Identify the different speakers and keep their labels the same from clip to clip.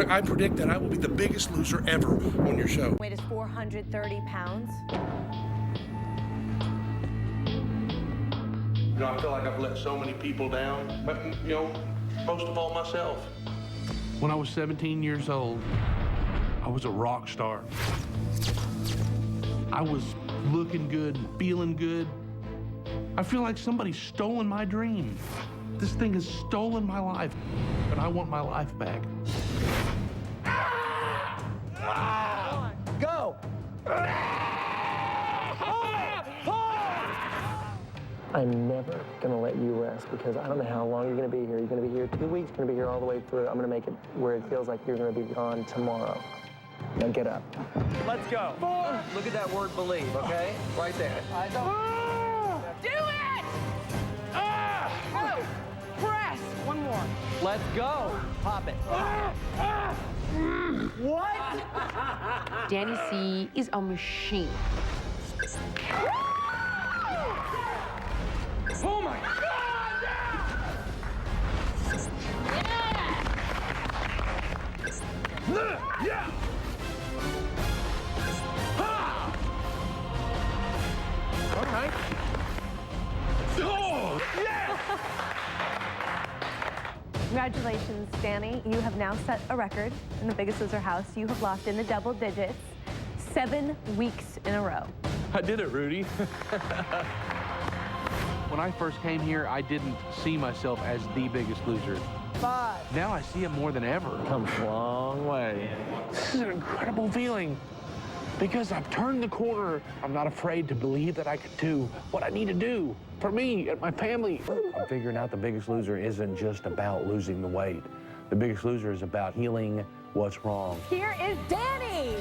Speaker 1: I predict that I will be the biggest loser ever on your show.
Speaker 2: Weight is 430 pounds.
Speaker 1: You know, I feel like I've let so many people down, but, you know, most of all myself. When I was 17 years old, I was a rock star. I was looking good and feeling good. I feel like somebody's stolen my dream. This thing has stolen my life, but I want my life back.
Speaker 3: Go! I'm never gonna let you rest because I don't know how long you're gonna be here. You're gonna be here 2 weeks, you're gonna be here all the way through. I'm gonna make it where it feels like you're gonna be gone tomorrow. Now get up.
Speaker 4: Let's go. Look at that word believe, okay? Right there.
Speaker 2: Do it! Go! Press! One more.
Speaker 4: Let's go. Pop it. What?
Speaker 5: Danny C is a machine.
Speaker 4: Oh my God! Yeah! All right. Oh, yeah!
Speaker 2: Congratulations, Danny. You have now set a record in the Biggest Loser house. You have lost in the double digits 7 weeks in a row.
Speaker 6: I did it, Rudy. When I first came here, I didn't see myself as the biggest loser.
Speaker 2: 5.
Speaker 6: Now I see it more than ever.
Speaker 3: Come a long way.
Speaker 6: This is an incredible feeling because I've turned the corner. I'm not afraid to believe that I can do what I need to do for me and my family. I'm figuring out the Biggest Loser isn't just about losing the weight. The Biggest Loser is about healing what's wrong.
Speaker 2: Here is Danny.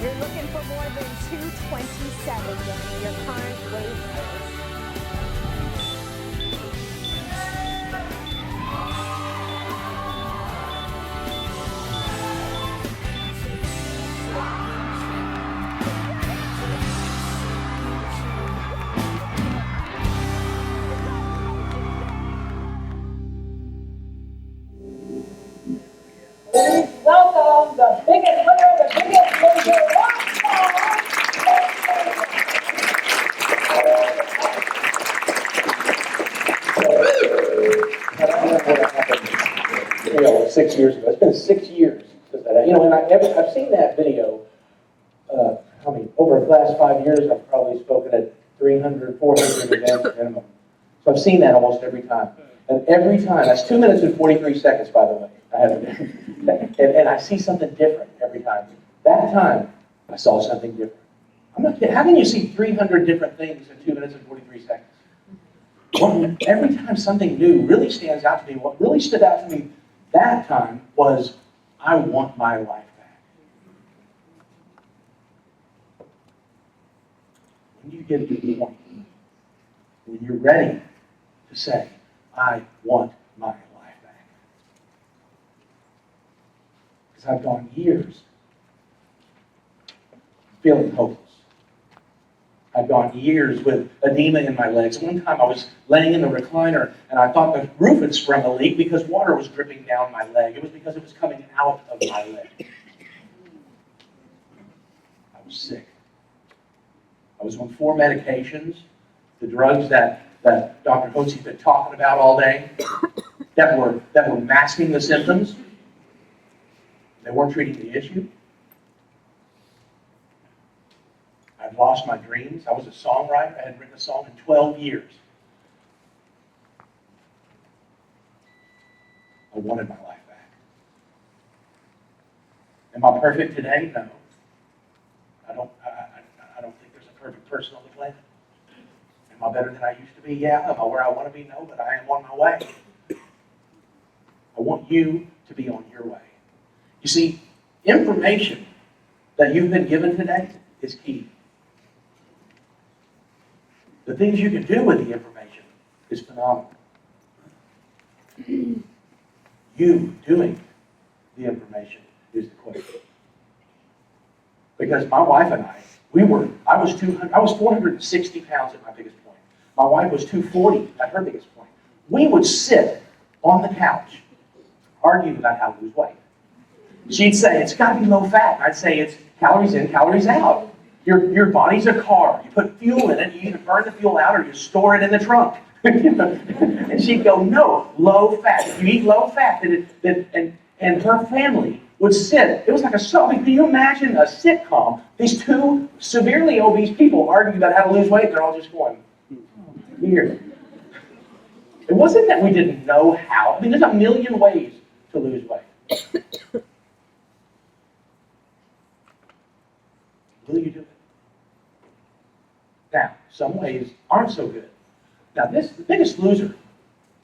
Speaker 2: You're looking for more than 227, Danny. Your current weight is.
Speaker 7: Welcome the biggest winner, the biggest loser,
Speaker 8: You know, 6 years ago. It's been 6 years since that. You know, and I've seen that video. How many? Over the last 5 years, I've probably spoken at 300, 400 events minimum. So I've seen that almost every time. And every time, that's 2 minutes and 43 seconds, by the way. I haven't, and I see something different every time. That time, I saw something different. I'm not kidding. How can you see 300 different things in 2 minutes and 43 seconds? Well, every time something new really stands out to me, what really stood out to me that time was, I want my life back. When you get to the point, when you're ready to say, I want my life back. Because I've gone years feeling hopeless. I've gone years with edema in my legs. One time I was laying in the recliner and I thought the roof had sprung a leak because water was dripping down my leg. It was because it was coming out of my leg. I was sick. I was on 4 medications, the drugs that Dr. Hotze's been talking about all day, that were masking the symptoms. They weren't treating the issue. I'd lost my dreams. I was a songwriter. I had written a song in 12 years. I wanted my life back. Am I perfect today? No. personal planet. Am I better than I used to be? Yeah. Am I where I want to be? No, but I am on my way. I want you to be on your way. You see, information that you've been given today is key. The things you can do with the information is phenomenal. You doing the information is the question. Because my wife and I was 460 pounds at my biggest point. My wife was 240 at her biggest point. We would sit on the couch arguing about how to lose weight. She'd say, it's got to be low fat. I'd say, it's calories in, calories out. Your body's a car. You put fuel in it, you either burn the fuel out or you store it in the trunk. And she'd go, no, low fat. If you eat low fat, and her family would sit. It was like a show. Can you imagine a sitcom? These two severely obese people arguing about how to lose weight. They're all just going, here. It wasn't that we didn't know how. I mean, there's a million ways to lose weight. Will you do it? Now, some ways aren't so good. Now, the Biggest Loser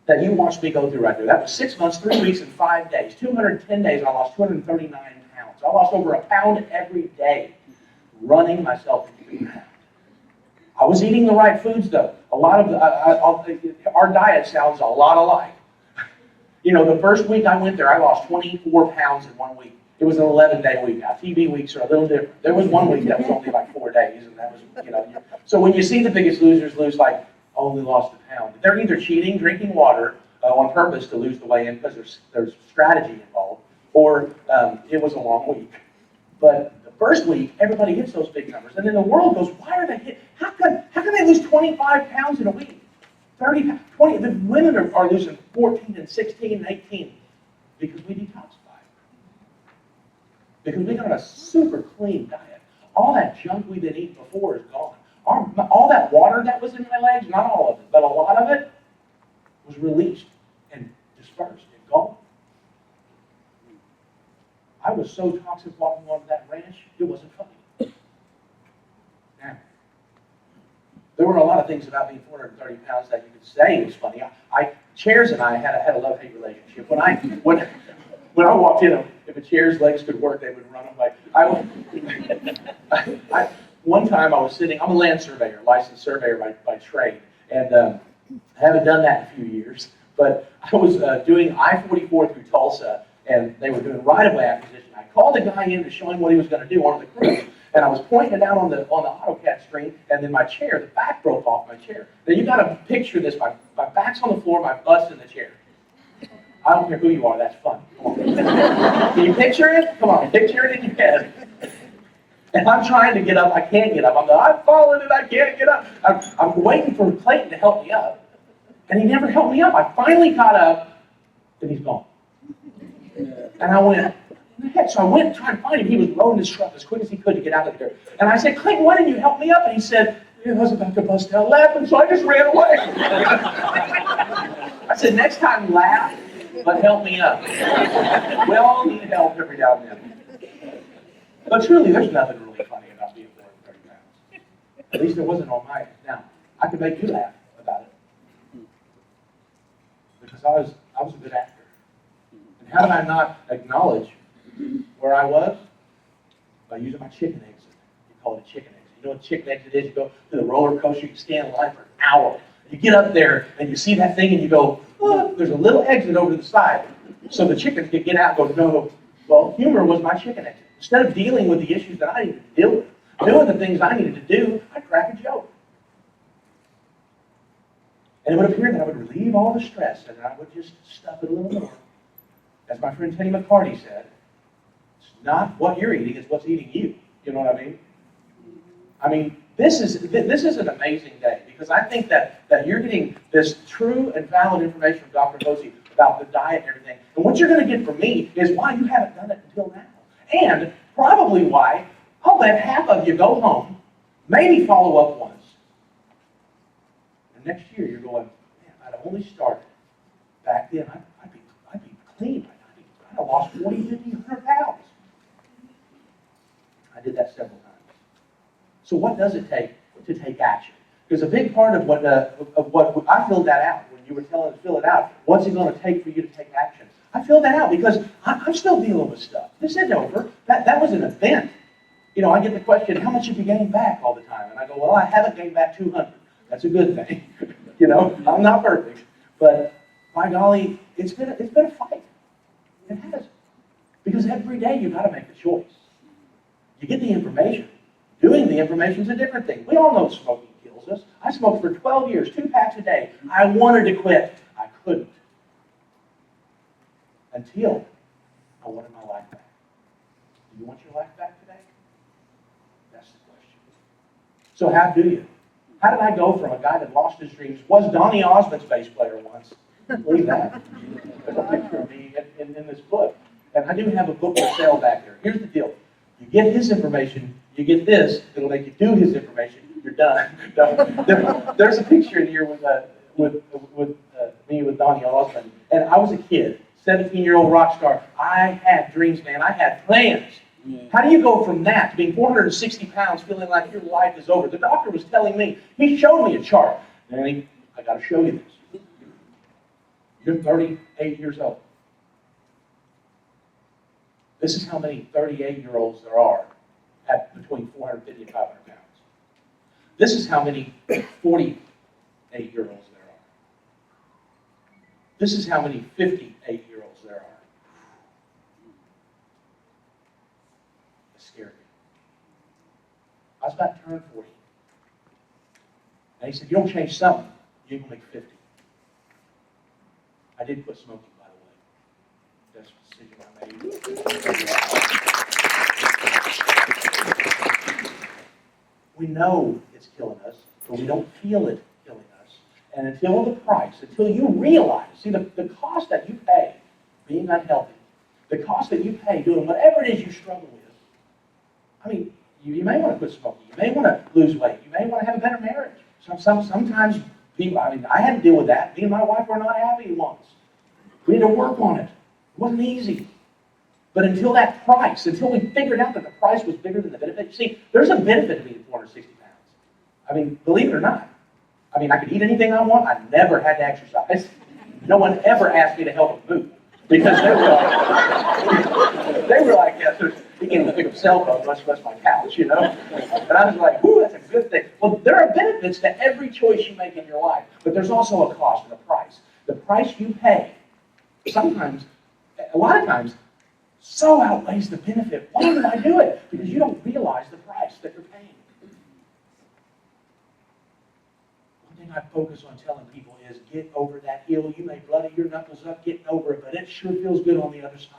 Speaker 8: that you watched me go through right there, that was 6 months, 3 weeks, and 5 days. 210 days, I lost 239 pounds. I lost over a pound every day running myself into the ground. I was eating the right foods, though. A lot of our diet sounds a lot alike. You know, the first week I went there, I lost 24 pounds in 1 week. It was an 11-day week. Now, TV weeks are a little different. There was 1 week that was only like 4 days, and that was, you know. So when you see the Biggest Losers lose, like, only lost a pound, they're either cheating, drinking water on purpose to lose the weight in because there's strategy involved, or it was a long week. But the first week, everybody hits those big numbers, and then the world goes, why are they hit? How can they lose 25 pounds in a week? 30 pounds, 20. The women are losing 14 and 16 and 18 because we detoxify. Because we got on a super clean diet. All that junk we've been eating before is gone. All that water that was in my legs, not all of it, but a lot of it was released and dispersed and gone. I was so toxic walking onto that ranch, it wasn't funny. Now, there were a lot of things about being 430 pounds that you could say was funny. Chairs and I had a love-hate relationship. When I walked in, if a chair's legs could work, they would run them like one time I was sitting. I'm a land surveyor, licensed surveyor by trade, and I haven't done that in a few years. But I was doing I-44 through Tulsa, and they were doing right-of-way acquisition. I called a guy in to show him what he was going to do, one of the crews, and I was pointing it out on the AutoCAD screen, and then my chair, the back broke off my chair. Now you got to picture this: my back's on the floor, my butt's in the chair. I don't care who you are, that's funny. Come on. Can you picture it? Come on, picture it in your head. And I'm trying to get up, I can't get up. I'm falling and I can't get up. I'm waiting for Clayton to help me up. And he never helped me up. I finally got up, and he's gone. And I went, heck? So I went trying to find him. He was loading his truck as quick as he could to get out of there. And I said, Clayton, why didn't you help me up? And he said, I was about to bust out laughing, so I just ran away. I said, next time laugh, but help me up. We all need help every now and then. But truly, there's nothing really funny about being 430 pounds. At least there wasn't on my end. Now, I could make you laugh about it. Because I was a good actor. And how did I not acknowledge where I was? By using my chicken exit. You call it a chicken exit. You know what a chicken exit is? You go to the roller coaster, you can stand in line for an hour. You get up there and you see that thing and you go, oh, there's a little exit over to the side. So the chickens can get out and go, no. Well, humor was my chicken exit. Instead of dealing with the issues that I needed to deal with, doing the things I needed to do, I'd crack a joke. And it would appear that I would relieve all the stress and I would just stuff it a little more. As my friend Teddy McCarty said, it's not what you're eating, it's what's eating you. You know what I mean? I mean, this is an amazing day because I think that you're getting this true and valid information from Dr. Hosey about the diet and everything. And what you're going to get from me is why you haven't done it until now. And probably why I'll let half of you go home, maybe follow up once. And next year you're going, man, I'd only started back then. I'd be clean. I'd have lost 40, 50, 100 pounds. I did that several times. So what does it take to take action. Because a big part of what I filled that out when you were telling us to fill it out. What's it going to take for you to take action? I filled that out because I'm still dealing with stuff. This isn't over. That was an event. You know, I get the question, how much have you gained back all the time? And I go, well, I haven't gained back 200. That's a good thing. You know, I'm not perfect. But by golly, it's been a fight. It has. Because every day you've got to make a choice. You get the information. Doing the information is a different thing. We all know smoking kills us. I smoked for 12 years, 2 packs a day. I wanted to quit. I couldn't. Until I wanted my life back. Do you want your life back today? That's the question. So how do you? How did I go from a guy that lost his dreams, was Donny Osmond's bass player once? Believe that. There's a picture of me in this book. And I do have a book for sale back there. Here's the deal. You get his information, you get this, it'll make you do his information, you're done. There's a picture in here with me with Donny Osmond. And I was a kid, 17-year-old rock star. I had dreams, man. I had plans. How do you go from that to being 460 pounds, feeling like your life is over? The doctor was telling me, he showed me a chart. Danny, I got to show you this. You're 38 years old. This is how many 38-year-olds there are at between 450 and 500 pounds. This is how many 48-year-olds there are. This is how many 58-year-olds there are. It scared me. I was about to turn 40. And he said, you don't change something, you can make 50. I did quit smoking, by the way. That's the decision I made. We know it's killing us, but we don't feel it killing us. And until the price, until you realize, see, the cost that you pay being unhealthy, the cost that you pay doing whatever it is you struggle with, I mean, you may want to quit smoking, you may want to lose weight, you may want to have a better marriage. Sometimes people, I mean, I had to deal with that. Me and my wife were not happy once. We had to work on it. It wasn't easy. But until that price, until we figured out that the price was bigger than the benefit, you see, there's a benefit to being 460 pounds. I mean, believe it or not. I mean, I could eat anything I want. I never had to exercise. No one ever asked me to help them move. Because they were like, yeah, he can't even pick up a cell phone, much less my couch, you know? And I was like, ooh, that's a good thing. Well, there are benefits to every choice you make in your life, but there's also a cost and a price. The price you pay, sometimes, a lot of times, so outweighs the benefit. Why do I do it? Because you don't realize the price that you're paying. One thing I focus on telling people is get over that hill. You may bloody your knuckles up getting over it, but it sure feels good on the other side.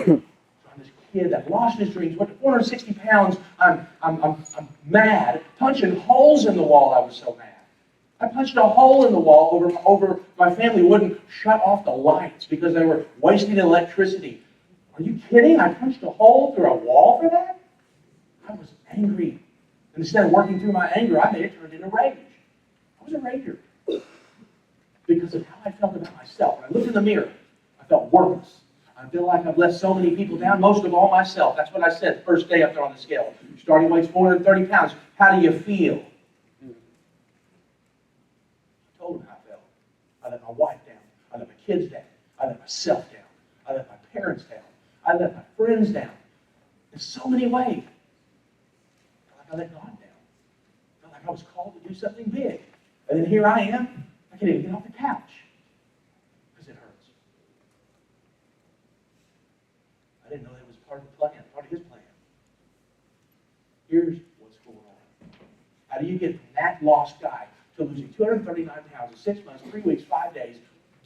Speaker 8: So I'm this kid that lost his dreams, went to 460 pounds. I'm mad, punching holes in the wall. I was so mad. I punched a hole in the wall over my family wouldn't shut off the lights because they were wasting electricity. Are you kidding? I punched a hole through a wall for that? I was angry. And instead of working through my anger, I made it turn into rage. I was a rager. Because of how I felt about myself. When I looked in the mirror, I felt worthless. I feel like I've let so many people down, most of all myself. That's what I said the first day up there on the scale. Starting weight's 430 pounds. How do you feel? I told them how I felt. I let my wife down. I let my kids down. I let myself down. I let my parents down. I let my friends down. In so many ways. I felt like I let God down. I felt like I was called to do something big. And then here I am. I can't even get off the couch. Because it hurts. I didn't know that was part of the plan, part of his plan. Here's what's going on. How do you get from that lost guy to losing 239 pounds in 6 months, 3 weeks, 5 days,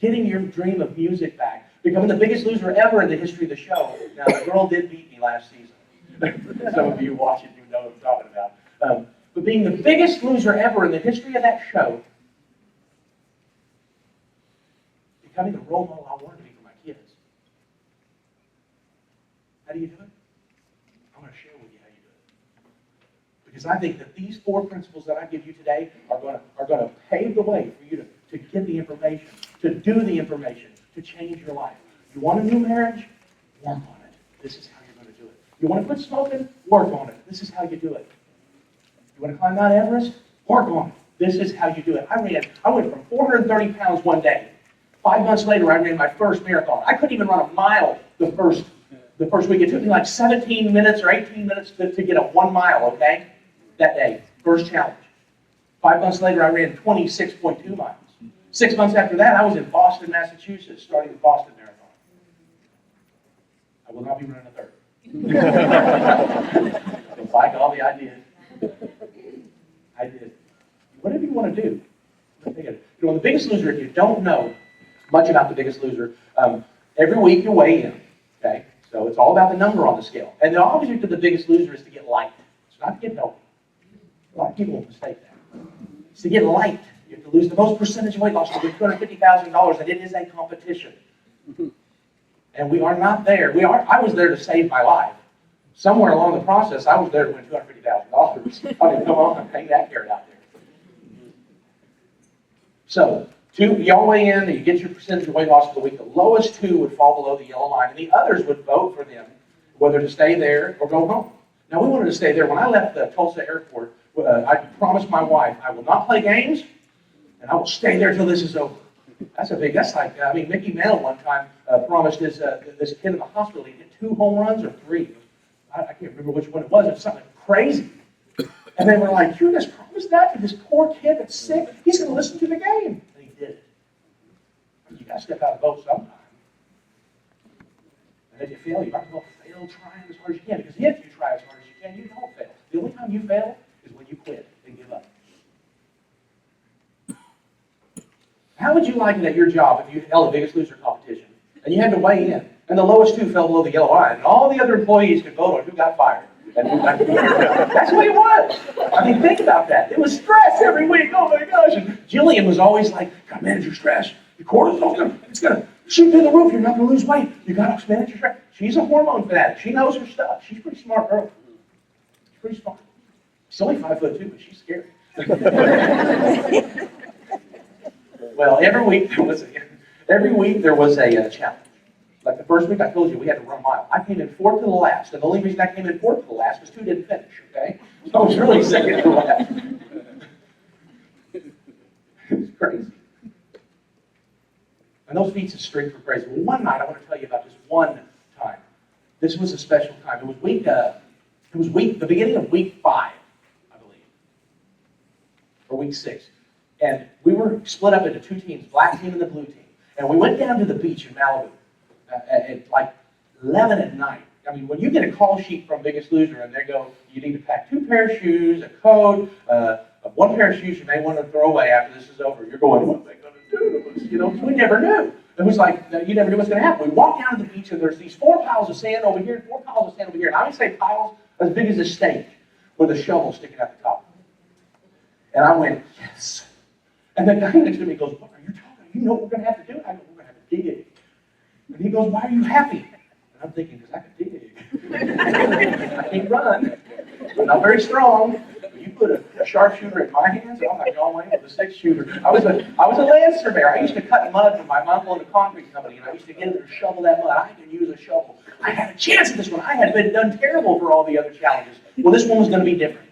Speaker 8: getting your dream of music back, becoming the biggest loser ever in the history of the show? Now, the girl did beat me last season. Some of you watching, you know what I'm talking about. But being the biggest loser ever in the history of that show, becoming the role model I wanted to be for my kids. How do you do it? I'm going to share with you how you do it. Because I think that these 4 principles that I give you today are going to pave the way for you to get the information, to do the information, to change your life. You want a new marriage? Work on it. This is how you're going to do it. You want to quit smoking? Work on it. This is how you do it. You You want to climb Mount Everest? Work on it. This is how you do it. I went from 430 pounds one day. 5 months later, I ran my first marathon. I couldn't even run a mile the first week. It took me like 17 minutes or 18 minutes to get a 1 mile, okay? That day, first challenge. 5 months later, I ran 26.2 miles. 6 months after that, I was in Boston, Massachusetts, starting the Boston Marathon. I will not be running a third. So by golly, I did. I did. Whatever you want to do. You know, The Biggest Loser, if you don't know much about The Biggest Loser, every week you weigh in, okay? So it's all about the number on the scale. And the object of The Biggest Loser is to get light. It's not to get healthy. A lot of people mistake that. It's to get light. You have to lose the most percentage of weight loss to win $250,000, and it is a competition. And we are not there. I was there to save my life. Somewhere along the process, I was there to win $250,000. I mean, come on, hang that carrot out there. So, y'all weigh in, and you get your percentage of weight loss for the week. The lowest two would fall below the yellow line, and the others would vote for them, whether to stay there or go home. Now, we wanted to stay there. When I left the Tulsa airport, I promised my wife, I will not play games, and I will stay there till this is over. That's like, Mickey Mantle one time promised this kid in the hospital he'd get 2 home runs or 3. I can't remember which one it was. It was something crazy. And they were like, you just promised that to this poor kid that's sick? He's going to listen to the game. And he did it. You got to step out of the boat sometime. And if you fail, you might as well fail trying as hard as you can. Because if you try as hard as you can, you don't fail. The only time you fail is when you quit and give up. How would you like it at your job if you held a Biggest Loser competition and you had to weigh in, and the lowest two fell below the yellow line, and all the other employees could vote on who got fired? And who got That's what it was. I mean, think about that. It was stress every week. Oh my gosh. And Jillian was always like, gotta manage your stress. Your cortisol, it's gonna shoot through the roof. You're not gonna lose weight. You gotta manage your stress. She's a hormone fanatic. She knows her stuff. She's a pretty smart girl. She's pretty smart. She's only 5'2", but she's scary. Well, every week there was a challenge. Like the first week I told you we had to run a mile. I came in 4th to the last, and the only reason I came in 4th to the last was 2 didn't finish, okay? So I was really second to last. It's crazy. And those feats of strength were crazy. Well, one night I want to tell you about this one time. This was a special time. It was the beginning of week 5, I believe, or week 6. And we were split up into 2 teams, black team and the blue team. And we went down to the beach in Malibu at like 11 at night. I mean, when you get a call sheet from Biggest Loser and they go, you need to pack 2 pairs of shoes, a coat, 1 pair of shoes you may want to throw away after this is over. You're going, what are they going to do to us? You know, we never knew. It was like, you never knew what's going to happen. We walked down to the beach and there's these 4 piles of sand over here, 4 piles of sand over here. And I would say piles as big as a steak with a shovel sticking out the top. And I went, yes. And the guy next to me goes, what are you talking about? You know what we're going to have to do? I go, we're going to have to dig. And he goes, why are you happy? And I'm thinking, because I can dig. I can't run. I'm not very strong. But you put a sharpshooter in my hands, and I'm like John Wayne with a 6-shooter. I was a land surveyor. I used to cut mud for my uncle in a concrete company, and I used to get in there and shovel that mud. I could use a shovel. I had a chance at this one. I had been done terrible for all the other challenges. Well, this one was going to be different.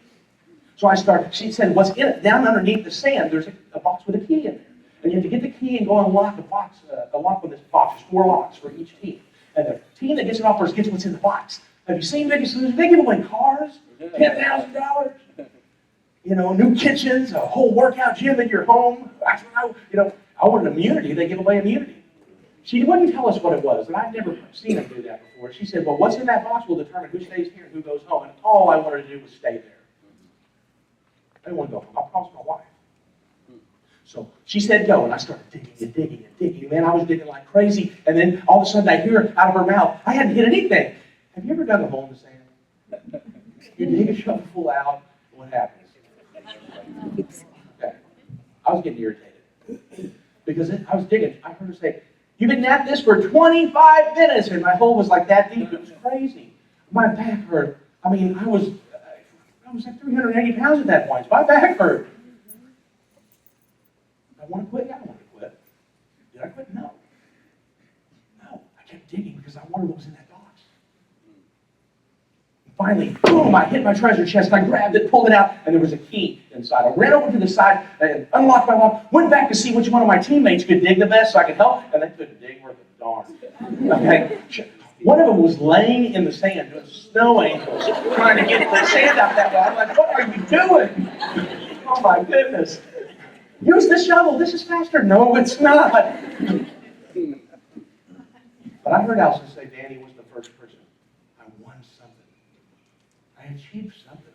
Speaker 8: So I started, she said, what's in it? Down underneath the sand, there's a box with a key in there. And you have to get the key and go unlock the box, the lock with this box. There's 4 locks for each team. And the team that gets it off first gets what's in the box. Have you seen Biggest Loser? They give away cars, $10,000, new kitchens, a whole workout gym in your home. That's what I wanted immunity. They give away immunity. She wouldn't tell us what it was, and I'd never seen them do that before. She said, well, what's in that box will determine who stays here and who goes home. And all I wanted to do was stay there. I didn't want to go home. I promised my wife. So she said go, and I started digging and digging and digging. Man, I was digging like crazy. And then all of a sudden I hear out of her mouth, I hadn't hit anything. Have you ever dug a hole in the sand? You dig a shovelful out, what happens? Okay. I was getting irritated. Because I was digging. I heard her say, you've been at this for 25 minutes, and my hole was like that deep. It was crazy. My back hurt. I mean, I was like 380 pounds at that point. So my back hurt. I want to quit? Yeah, I want to quit. Did I quit? No. No. I kept digging because I wondered what was in that box. And finally, boom, I hit my treasure chest, and I grabbed it, pulled it out, and there was a key inside. I ran over to the side and unlocked my lock, went back to see which one of my teammates could dig the best so I could help, and they couldn't dig worth a darn. Okay? One of them was laying in the sand doing snow angels, trying to get the sand out that way. I'm like, what are you doing? Oh my goodness. Use the shovel, this is faster. No, it's not. But I heard Allison say Danny was the first person. I won something. I achieved something.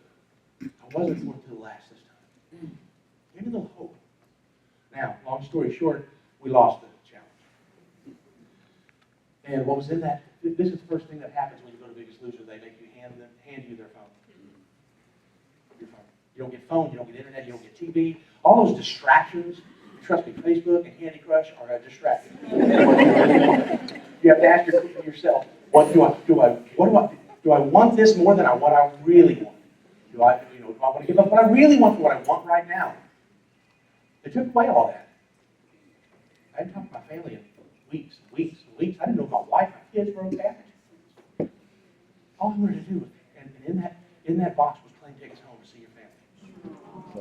Speaker 8: I wasn't going to the last this time. Give me a little hope. Now, long story short, we lost the challenge. And what was in that? This is the first thing that happens when you go to Biggest Loser. They make you hand you their phone. Your phone. You don't get phone, you don't get internet, you don't get TV. All those distractions. Trust me, Facebook and Candy Crush are a distraction. You have to ask yourself, do I want this more than what I really want? Do I want to give up what I really want for what I want right now? They took away all that. I hadn't talked to my family in weeks and weeks and weeks. I didn't know if my wife, my kids were okay. All I wanted to do, and in that box was plane tickets home to see your family. I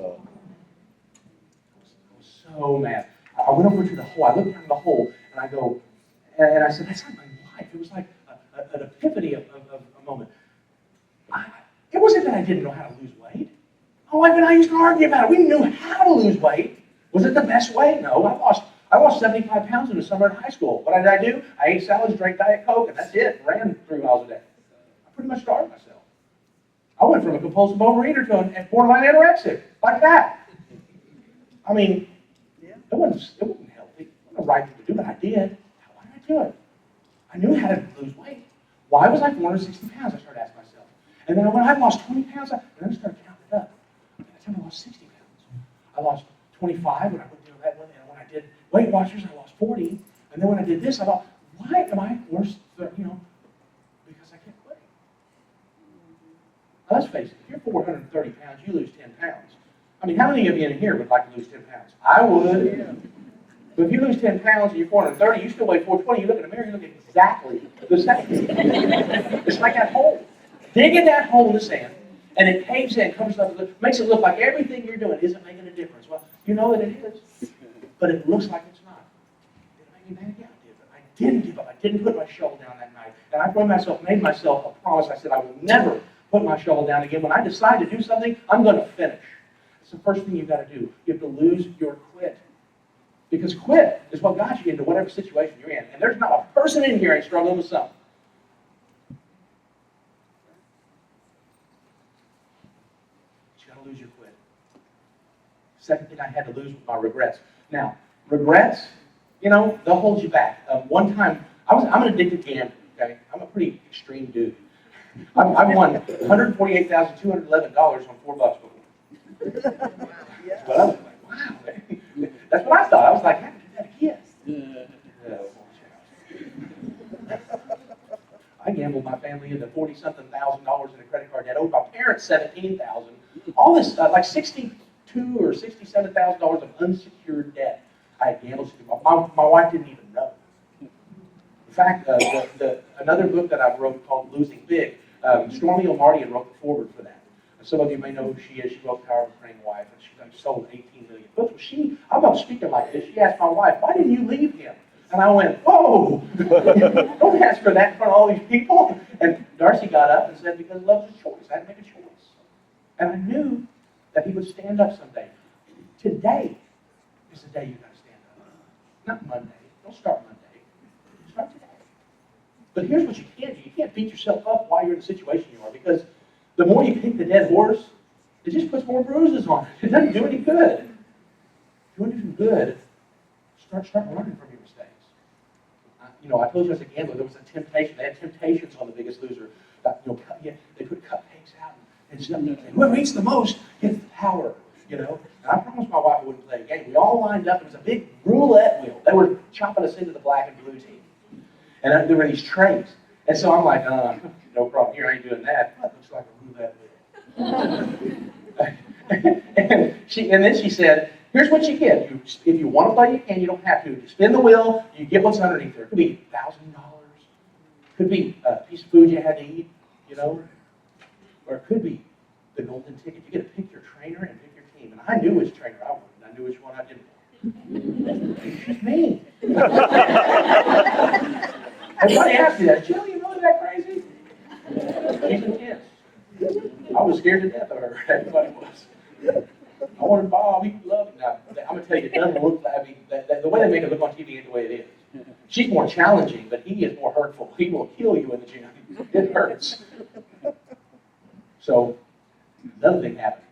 Speaker 8: was so mad. I went over to the hole. I looked down the hole, and I go, and I said, that's not my life. It was like an epiphany of a moment. It wasn't that I didn't know how to lose weight. My wife and I used to argue about it. We knew how to lose weight. Was it the best way? No. I lost 75 pounds in the summer in high school. What did I do? I ate salads, drank Diet Coke, and that's it. Ran 3 miles a day. I pretty much starved myself. I went from a compulsive overeater to a borderline anorexic, like that. I mean, it wasn't healthy. It wasn't the right thing to do, but I did. Why did I do it? I knew how to lose weight. Why was I 460 pounds? I started asking myself. And then when I lost 20 pounds, I started counting it up. By the time I lost 60 pounds, I lost 25 when I went through that one. And when I did Weight Watchers, I lost 40. And then when I did this, I thought, why am I worse? Because I kept quitting. Now, let's face it, if you're 430 pounds, you lose 10 pounds. I mean, how many of you in here would like to lose 10 pounds? I would. Yeah. But if you lose 10 pounds and you're 430, you still weigh 420, you look in the mirror, you look exactly the same. It's like that hole. Dig in that hole in the sand, and it caves in, covers up, makes it look like everything you're doing isn't making a difference. Well, you know that it is, but it looks like it's not. It made me mad again. I didn't give up. I didn't put my shovel down that night. And I made myself a promise. I said, I will never put my shovel down again. When I decide to do something, I'm going to finish. It's the first thing you've got to do. You have to lose your quit. Because quit is what got you into whatever situation you're in. And there's not a person in here ain't struggling with something. You got to lose your quit. Second thing I had to lose was my regrets. Now, regrets, they'll hold you back. One time, I'm an addicted gambler, okay? I'm a pretty extreme dude. I've won $148,211 on $4 before. But I was like, wow. That's what I thought. I was like, I can do that again. I gambled my family into $40-something thousand in a credit card debt. Owed my parents $17,000. All this, like $62,000 or $67,000 of unsecured debt. I had gambled. My wife didn't even know. In fact, another book that I wrote called Losing Big, Stormy O'Mardian wrote the foreword for that. Some of you may know who she is. She wrote Power of a Praying Wife, and she sold 18 million books. I'm not speaking like this. She asked my wife, why didn't you leave him? And I went, whoa, don't ask for that in front of all these people. And Darcy got up and said, because love is a choice. I had to make a choice. And I knew that he would stand up someday. Today is the day you got to stand up. Not Monday. Don't start Monday. Start today. But here's what you can't do. You can't beat yourself up while you're in the situation you are, because the more you kick the dead horse, it just puts more bruises on it. It doesn't do any good. If you want to do some good, start learning from your mistakes. I told you as a gambler, there was a temptation. They had temptations on The Biggest Loser. They put cupcakes out and stuff. Whoever eats the most gets the power. And I promised my wife I wouldn't play a game. We all lined up. It was a big roulette wheel. They were chopping us into the black and blue team. And there were these trays. And so I'm like, no problem here, I ain't doing that. That looks like a roulette wheel. and then she said, here's what you get. If you want to play, you can. You don't have to. You spin the wheel, you get what's underneath there. It could be $1,000. Could be a piece of food you had to eat, Or it could be the golden ticket. You get to pick your trainer and pick your team. And I knew which trainer I wanted. I knew which one I didn't want. She's mean. Everybody asked me that. Jill, you really that crazy? She's intense. I was scared to death of her. Everybody was. I wanted Bob. He loved him. Now, I'm going to tell you, it doesn't look like, I mean, the way they make it look on TV ain't the way it is. She's more challenging, but he is more hurtful. He will kill you in the gym. It hurts. So, another thing happened.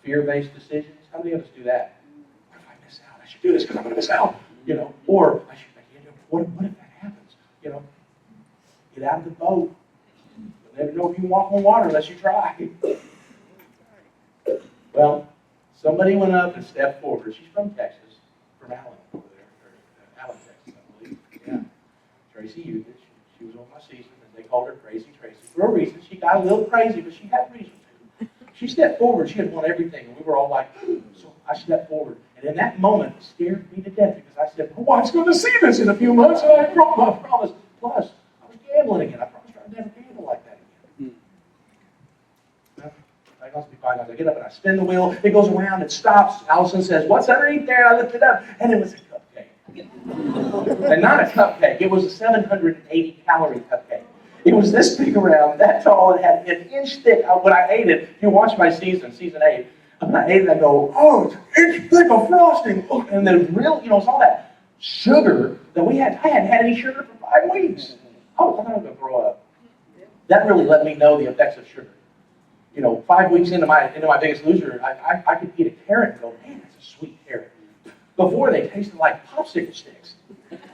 Speaker 8: Fear-based decisions. How many of us do that? What if I miss out? I should do this because I'm going to miss out. You know, or I should. What if that happens? You know, get out of the boat. You'll never know if you can walk on water unless you try. Well, somebody went up and stepped forward. She's from Texas, from Allen over there, or Allen, Texas, I believe. Yeah, Tracy Euthridge. She was on my season, and they called her Crazy Tracy for a reason. She got a little crazy, but she had reason to. She stepped forward. She had won everything, and we were all like, so I stepped forward. And in that moment, it scared me to death because I said, my wife's going to see this in a few months, and I broke my promise. Plus, I was gambling again. I promised her I'd never gamble like that again. I must be fine. I get up and I spin the wheel. It goes around. It stops. Allison says, "What's underneath there?" And I lift it up, and it was a cupcake. And not a cupcake. It was a 780-calorie cupcake. It was this big around, that tall. It had an inch thick. When I ate it, if you watch my season 8, when I ate it, I go, "Oh, it's an inch thick of frosting." And then real, you know, it's all that sugar that we had. I hadn't had any sugar for 5 weeks. I thought I was going to throw up. That really let me know the effects of sugar. You know, 5 weeks into my Biggest Loser, I could eat a carrot and go, man, that's a sweet carrot. Before, they tasted like popsicle sticks.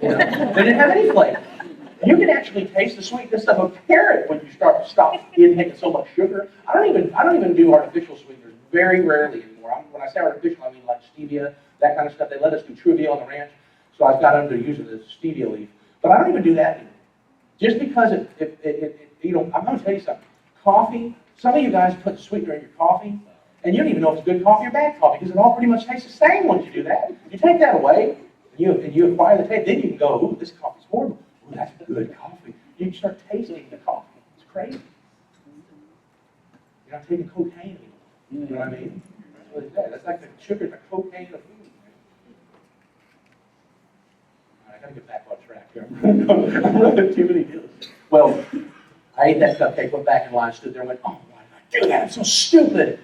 Speaker 8: You know, they didn't have any flavor. You can actually taste the sweetness of a carrot when you stop intaking so much sugar. I don't even do artificial sweeteners very rarely anymore. When I say artificial, I mean like stevia, that kind of stuff. They let us do Truvia on the ranch, so I've got them to use the stevia leaf. But I don't even do that anymore. Just because you know, I'm going to tell you something. Coffee. Some of you guys put sweetener in your coffee, and you don't even know if it's good coffee or bad coffee because it all pretty much tastes the same once you do that. You take that away, and you acquire the taste, then you can go, ooh, this coffee's horrible. Ooh, that's good coffee. You can start tasting the coffee. It's crazy. You're not taking cocaine anymore. You know what I mean? That's what it's that. That's like the sugar, the cocaine of food. All right, I got to get back on track here. I'm running too many deals. Well, I ate that cupcake, went back in line, stood there and went, oh, why did I do that? I'm so stupid.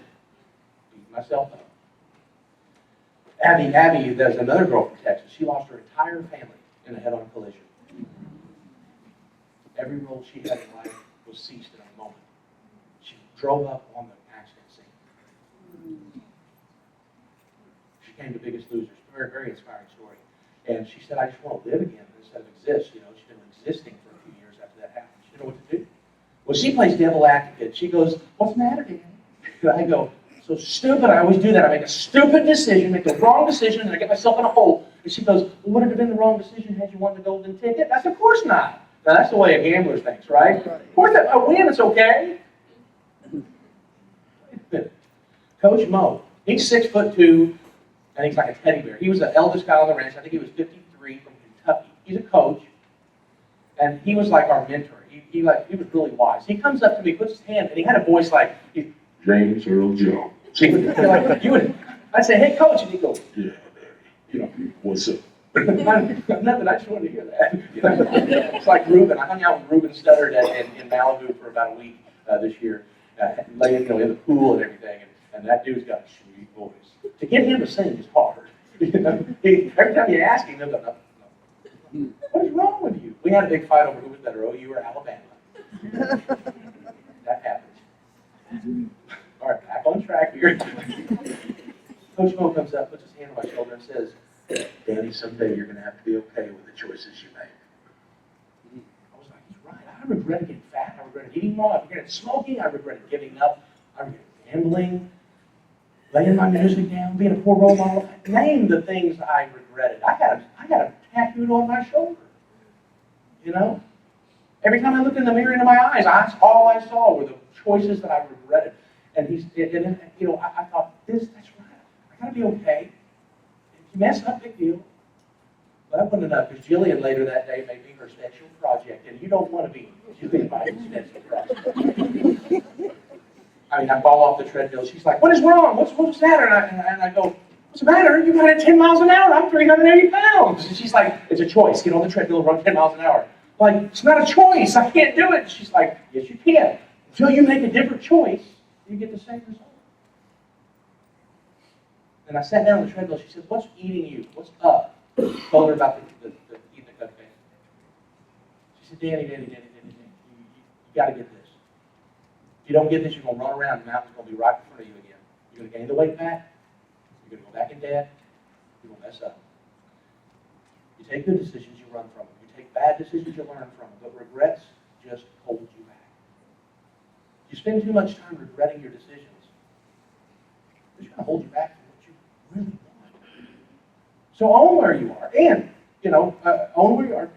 Speaker 8: Beat myself up. Abby, there's another girl from Texas. She lost her entire family in a head-on collision. Every role she had in life was ceased in a moment. She drove up on the accident scene. She came to Biggest Losers. Very, very inspiring story. And she said, I just want to live again instead of exist. You know, she's been existing for a few years after that happened. She didn't know what to do. Well, she plays devil advocate. She goes, what's the matter, Dan? And I go, so stupid. I always do that. I make a stupid decision, make the wrong decision, and I get myself in a hole. And she goes, well, would it have been the wrong decision had you won the golden ticket? I said, of course not. Now, that's the way a gambler thinks, right? Of course, if I win, it's okay. Coach Mo, he's 6'2", and he's like a teddy bear. He was the eldest guy on the ranch. I think he was 53 from Kentucky. He's a coach, and he was like our mentor. He was really wise. He comes up to me, puts his hand, and he had a voice like, James Earl Jones. I'd say, hey, coach, and he'd go, yeah, baby. You know, what's up? Nothing, I just wanted to hear that. You know? It's like Ruben. I hung out with Ruben Studdard in Malibu for about a week this year, laying in the pool and everything, and that dude's got a sweet voice. To get him to sing is hard. Every time you ask him, he'll go, no. What is wrong with you? We had a big fight over who was better, OU or Alabama. That happens. All right, back on track here. Coach Mo comes up, puts his hand on my shoulder, and says, Danny, someday you're going to have to be okay with the choices you make. I was like, he's right. I regretted getting fat. I regretted eating wrong. I regretted smoking. I regretted giving up. I regretted gambling, laying my music down, being a poor role model. Name the things I regretted. I got a tattooed on my shoulder. You know? Every time I looked in the mirror into my eyes, all I saw were the choices that I regretted. And I thought, that's right. I gotta be okay. If you mess up, big deal. Well, that wasn't enough, because Jillian later that day made me her special project, and you don't want to be Jillian by special project. I fall off the treadmill. She's like, what is wrong? What's the matter? And I go, what's the matter? You got it 10 miles an hour. I'm 380 pounds. And she's like, it's a choice. Get on the treadmill and run 10 miles an hour. I'm like, it's not a choice. I can't do it. She's like, yes, you can. Until you make a different choice, you get the same result. And I sat down on the treadmill. She said, what's eating you? What's up? Told her about the eating the cupcake. She said, Danny, you got to get this. If you don't get this, you're going to run around and the mountain's going to be right in front of you again. You're going to gain the weight back. You're going to go back in debt. You're going to mess up. You take good decisions, you run from them. You take bad decisions, you learn from them. But regrets just hold you back. You spend too much time regretting your decisions, it's going to hold you back from what you really want. So own where you are. And, own where you are.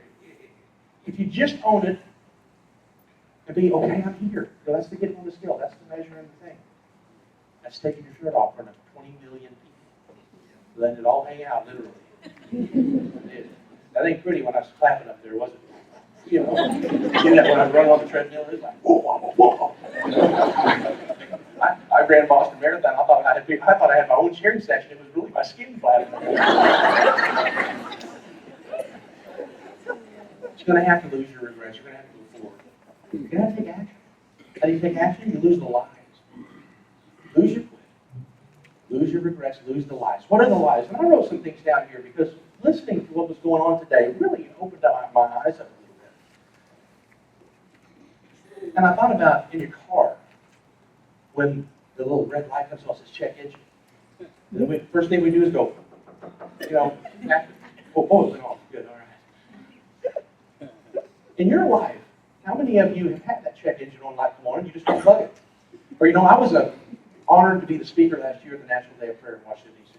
Speaker 8: If you just own it, and be, okay, I'm here. That's the getting on the scale. That's the measuring the thing. That's taking your shirt off in front of 20 million people. Letting it all hang out, literally. That ain't pretty when I was clapping up there, was it? Do that when I was running on the treadmill. It's like, whoa, whoa, whoa. I ran Boston Marathon. I thought I had my own cheering section. It was really my skin flapping. You're going to have to lose your regrets. You're going to have to move forward. You're going to have to take action. How do you take action? You lose the lies. Lose your quit. Lose your regrets. Lose the lies. What are the lies? And I wrote some things down here because listening to what was going on today really opened up my eyes up a little bit. And I thought about in your car, when the little red light comes on, says check engine. And the first thing we do is go, oh, good, all right. In your life, how many of you have had that check engine on like come on and you just don't plug it? Or I was honored to be the speaker last year at the National Day of Prayer in Washington, D.C.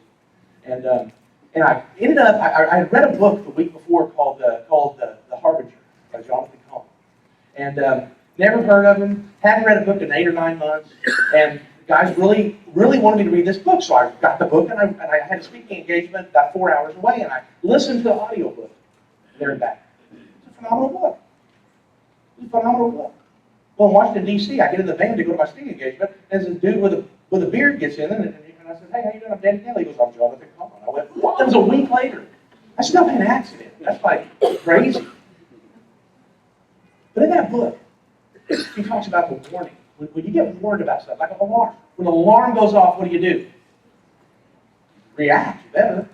Speaker 8: And I ended up, I had read a book the week before called The Harbinger by Jonathan Cahill. And never heard of him, hadn't read a book in 8 or 9 months, and the guys really, really wanted me to read this book, so I got the book, and I had a speaking engagement about 4 hours away, and I listened to the audio book there and back. It's a phenomenal book. It's a phenomenal book. Well, in Washington, D.C., I get in the van to go to my speaking engagement, and this dude with a beard gets in, and I said, hey, how you doing? I'm Danny Cahill. He goes, I'm Jonathan Cahill. I went, what? That was a week later. That's not an accident. That's like crazy. But in that book, he talks about the warning. When you get warned about stuff, like an alarm. When an alarm goes off, what do? React. You better.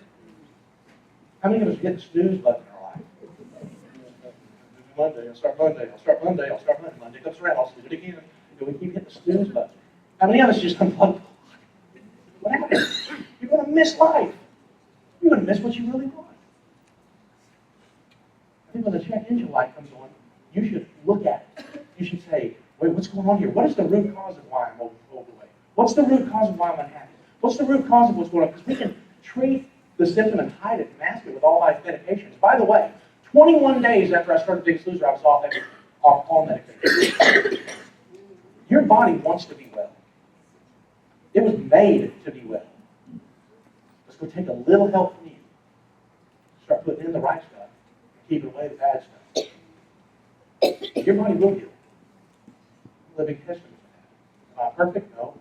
Speaker 8: How many of us get the snooze button in our life? Monday, I'll start Monday, I'll start Monday, I'll start Monday. Monday comes around, I'll do it again. And we keep hitting the snooze button. How many of us just unplug? What happens? You're going to miss life. You're going to miss what you really want. I think when the check engine light comes on, you should look at it. You should say, wait, what's going on here? What is the root cause of why I'm overweight? What's the root cause of why I'm unhappy? What's the root cause of what's going on? Because we can treat the symptom and hide it and mask it with all life medications. By the way, 21 days after I started Biggest Loser, I was off all medication. Your body wants to be well. It was made to be well. It's going to take a little help from you. Start putting in the right stuff and keep away the bad stuff. Your body will heal. Living testament to that. Am I perfect? No.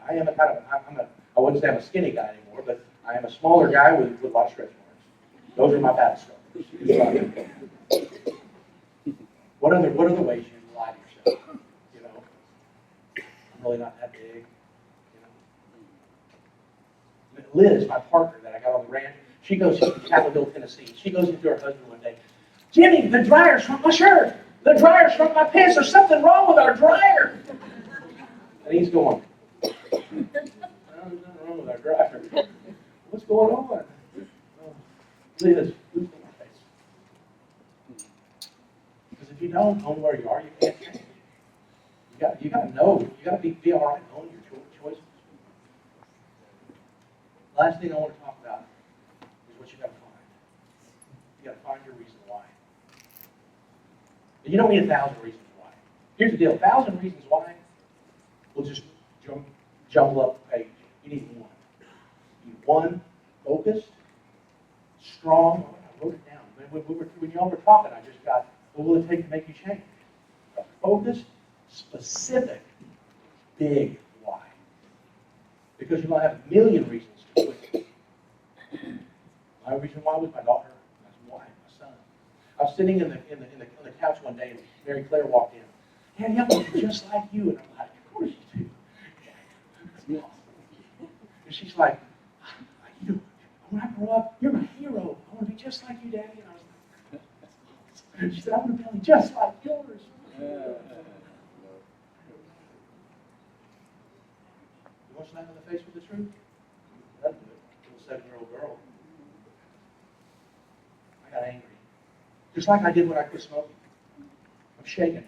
Speaker 8: I am I wouldn't say I'm a skinny guy anymore, but I am a smaller guy with a lot of stretch marks. Those are my battle scars. What other ways you lie to yourself? I'm really not that big. Liz, my partner that I got on the ranch, she goes to Chapel Hill, Tennessee. She goes into her husband one day, Jimmy, the dryer shrunk my shirt. The dryer shrunk my pants. There's something wrong with our dryer. And he's going, there's nothing wrong with our dryer. What's going on? Liz, lose my face. Because if you don't own where you are, you can't change. You got to know. You got to be all right. Own your choices. Last thing I want to talk about is what you got to find. You got to find your reason why. You don't need 1,000 reasons why. Here's the deal: 1,000 reasons why will just jumble up the page. You need one. You need one focused, strong. I wrote it down. When y'all were talking, I just got, what will it take to make you change? A focused, specific, big why. Because you're going to have a million reasons to quit. My reason why was my daughter, my wife, my son. I was sitting on the couch one day, and Mary Claire walked in. Daddy, I want to be just like you. And I'm like, of course you do. That's awesome. And she's like, you know, when I grow up, you're my hero. I want to be just like you, Daddy. And I was like, that's awesome. She said, I want to be just like yours. You want to slap in the face with the truth? That'll do it. Little 7-year-old girl. I got angry. Just like I did when I quit smoking. I'm shaking.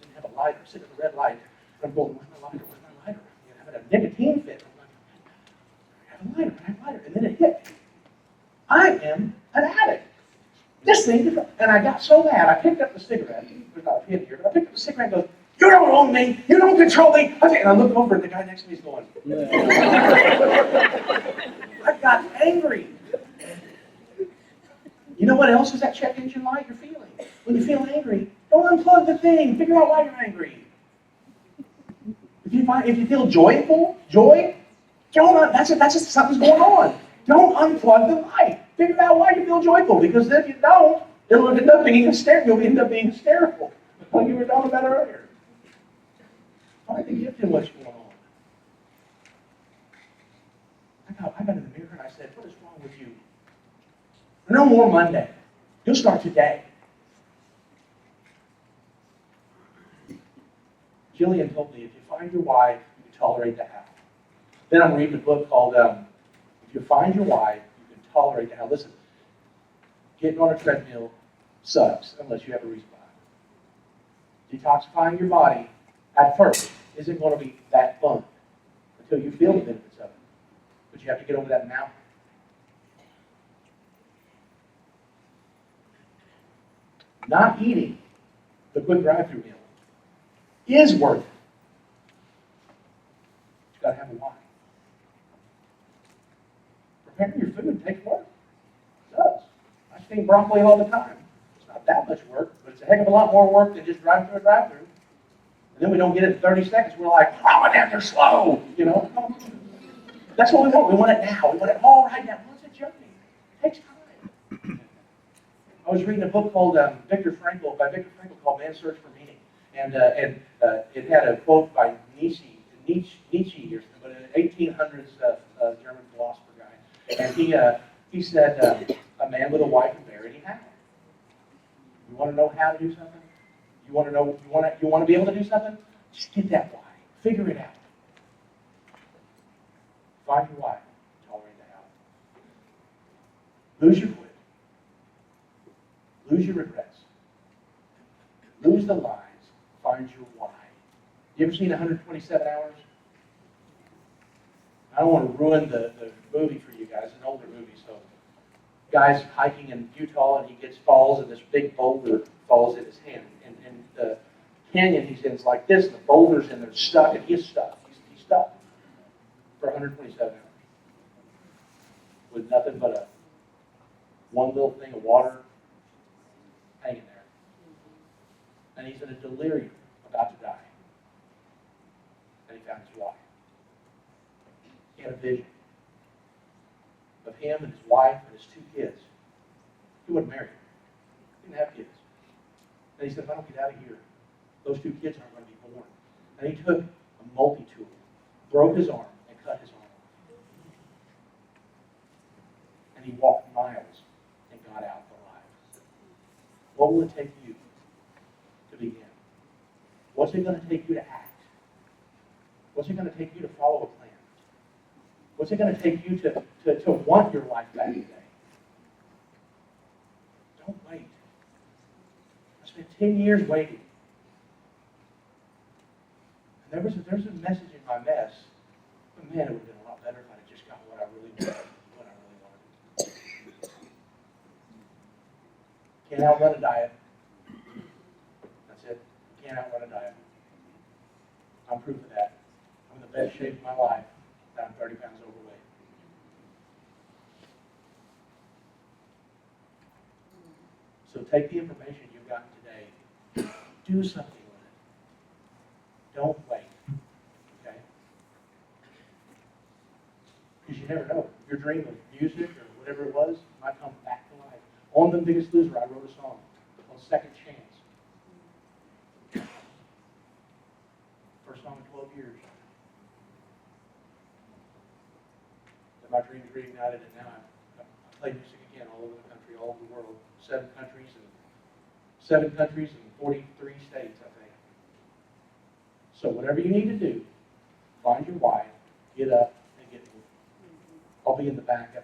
Speaker 8: Didn't have a lighter. I'm sitting at the red light. And I'm going, where's my lighter? Where's my lighter? I'm having a nicotine fit. I'm like, I have a lighter. And then it hit me. I am an addict. This thing, and I got so mad, I picked up the cigarette. There's not a pin here, but I picked up the cigarette and goes, you don't own me. You don't control me. And I look over and the guy next to me is going, I got angry. You know what else is that check engine light? Your feeling. When you feel angry, don't unplug the thing. Figure out why you're angry. If you feel joy, don't. That's just something's going on. Don't unplug the light. Figure out why you feel joyful. Because if you don't, it'll end up being hysterical. You'll end up being hysterical, like you were talking about earlier. Find the gift in what's going on. I got in the mirror and I said, what is wrong with you? No more Monday. You'll start today. Jillian told me, if you find your why, you can tolerate the how. Then I'm reading a book called, If You Find Your Why, You Can Tolerate the How. Listen, getting on a treadmill sucks unless you have a reason behind it. Detoxifying your body at first isn't going to be that fun until you feel the benefits of it. But you have to get over that mountain. Not eating the quick drive-through meal is worth it. You've got to have a why. Preparing your food takes work. It does. I steam broccoli all the time. It's not that much work, but it's a heck of a lot more work than just driving through a drive-through. And then we don't get it in 30 seconds. We're like, oh, my damn, they're slow. You know? That's what we want. We want it now. We want it all right now. What's a journey? It takes time. I was reading a book called by Viktor Frankl called Man's Search for Meaning. And it had a quote by Nietzsche or something, an 1800s German philosopher guy. And he said, a man with a wife and bear any how. You want to know how to do something? You want to be able to do something? Just get that why. Figure it out. Find your why. Tolerate the how. Lose your quit. Lose your regrets. Lose the lies. Find your why. You ever seen 127 Hours? I don't want to ruin the movie for you guys. It's an older movie, so guy's hiking in Utah and he falls and this big boulder falls in his hand. And the canyon he's in is like this, and the boulder's in there stuck, and he's stuck. He's stuck for 127 hours with nothing but one little thing of water hanging there. And he's in a delirium, about to die. And he found his wife. He had a vision of him and his wife and his 2 kids. He wasn't married. He didn't have kids. And he said, if I don't get out of here, those 2 kids aren't going to be born. And he took a multi-tool, broke his arm, and cut his arm off. And he walked miles and got out alive. What will it take you to begin? What's it going to take you to act? What's it going to take you to follow a plan? What's it going to take you to want your life back today? Don't wait. I spent 10 years waiting. And there's a message in my mess, but man, it would have been a lot better if I had just got what I really wanted. Can't outrun a diet. That's it. Can't outrun a diet. I'm proof of that. I'm in the best shape of my life. I'm 30 pounds overweight. So take the information you've gotten today, do something with it. Don't wait. Okay? Because you never know. Your dream of music or whatever it was might come back to life. On The Biggest Loser, I wrote a song called Second Chance. First song in 12 years. And my dreams reignited, and now I play music again all over the country, all over the world. 7 countries and 43 states, I think. So whatever you need to do, find your wife, get up, and get moving. I'll be in the back.